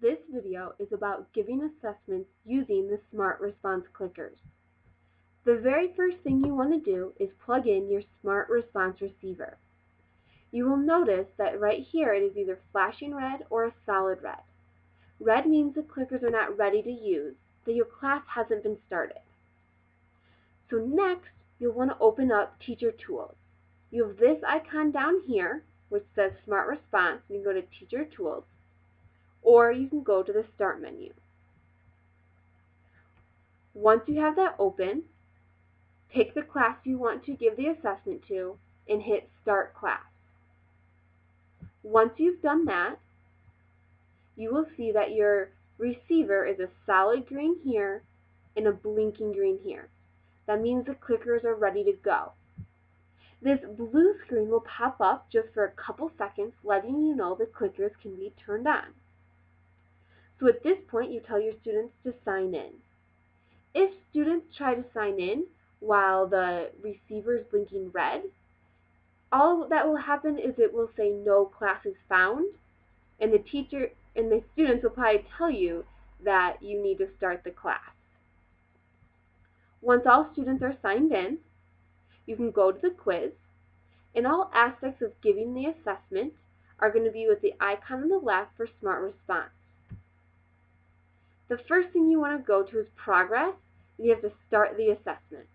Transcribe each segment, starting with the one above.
This video is about giving assessments using the Smart Response clickers. The very first thing you want to do is plug in your Smart Response receiver. You will notice that right here it is either flashing red or a solid red. Red means the clickers are not ready to use, that your class hasn't been started. So next, you'll want to open up Teacher Tools. You have this icon down here, which says Smart Response. You can go to Teacher Tools, or you can go to the Start menu. Once you have that open, pick the class you want to give the assessment to and hit Start Class. Once you've done that, you will see that your receiver is a solid green here and a blinking green here. That means the clickers are ready to go. This blue screen will pop up just for a couple seconds, letting you know the clickers can be turned on. So at this point, you tell your students to sign in. If students try to sign in while the receiver is blinking red, all that will happen is it will say no classes found, and the teacher and the students will probably tell you that you need to start the class. Once all students are signed in, you can go to the quiz, and all aspects of giving the assessment are going to be with the icon on the left for Smart Response. The first thing you want to go to is Progress, and you have to start the assessment.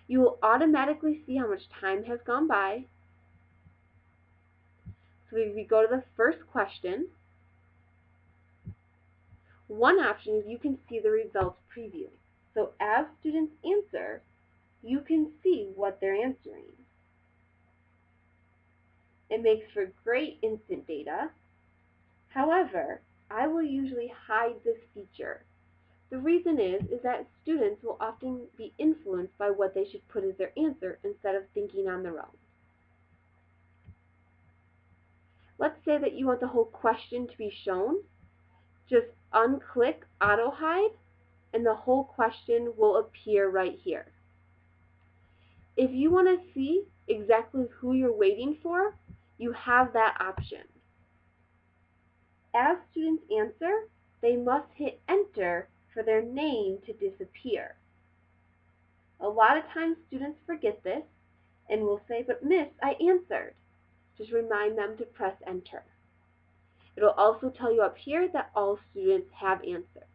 You will automatically see how much time has gone by. So if we go to the first question, one option is you can see the results preview. So as students answer, you can see what they're answering. It makes for great instant data. However, I will usually hide this feature. The reason is that students will often be influenced by what they should put as their answer instead of thinking on their own. Let's say that you want the whole question to be shown. Just unclick Auto Hide and the whole question will appear right here. If you want to see exactly who you're waiting for, you have that option. As students answer, they must hit Enter for their name to disappear. A lot of times students forget this and will say, "But Miss, I answered." Just remind them to press Enter. It will also tell you up here that all students have answered.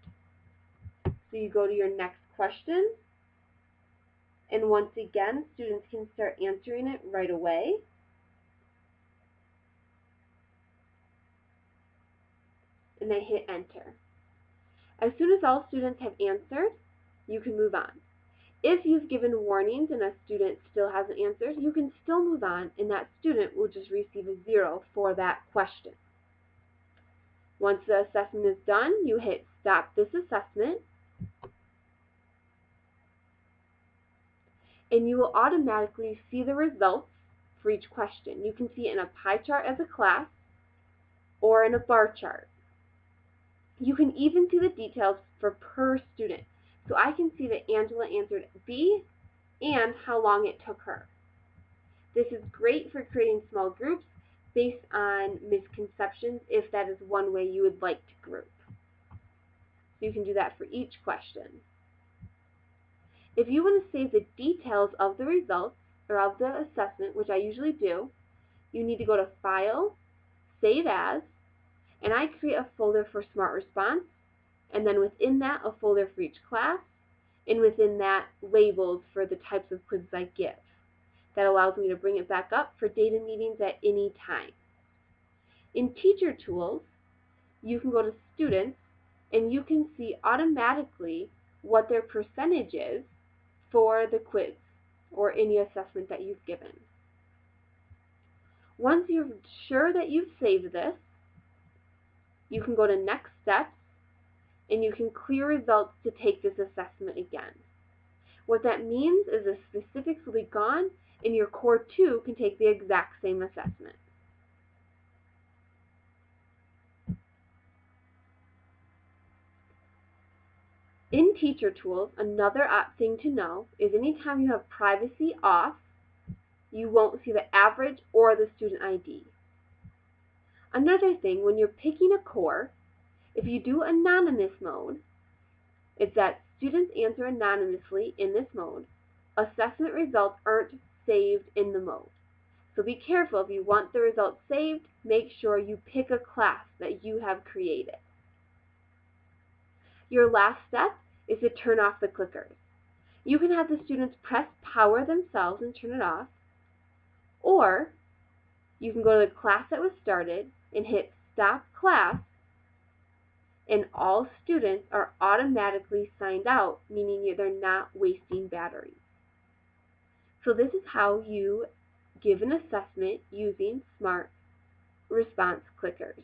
So you go to your next question, and once again, students can start answering it right away. And they hit Enter. As soon as all students have answered, you can move on. If you've given warnings and a student still hasn't answered, you can still move on, and that student will just receive a 0 for that question. Once the assessment is done, you hit Stop this assessment, and you will automatically see the results for each question. You can see it in a pie chart as a class or in a bar chart. You can even see the details for per student. So I can see that Angela answered B and how long it took her. This is great for creating small groups based on misconceptions if that is one way you would like to group. So you can do that for each question. If you want to save the details of the results or of the assessment, which I usually do, you need to go to File, Save As, and I create a folder for Smart Response, and then within that a folder for each class, and within that labels for the types of quizzes I give. That allows me to bring it back up for data meetings at any time. In Teacher Tools, you can go to Students, and you can see automatically what their percentage is for the quiz or any assessment that you've given. Once you're sure that you've saved this, you can go to Next Steps, and you can clear results to take this assessment again. What that means is the specifics will be gone, and your Core 2 can take the exact same assessment. In Teacher Tools, another thing to know is anytime you have privacy off, you won't see the average or the student ID. Another thing, when you're picking a course, if you do anonymous mode, it's that students answer anonymously in this mode. Assessment results aren't saved in the mode. So be careful, if you want the results saved, make sure you pick a class that you have created. Your last step is to turn off the clickers. You can have the students press power themselves and turn it off, or you can go to the class that was started and hit stop class, and all students are automatically signed out, meaning they're not wasting batteries. So this is how you give an assessment using Smart Response clickers.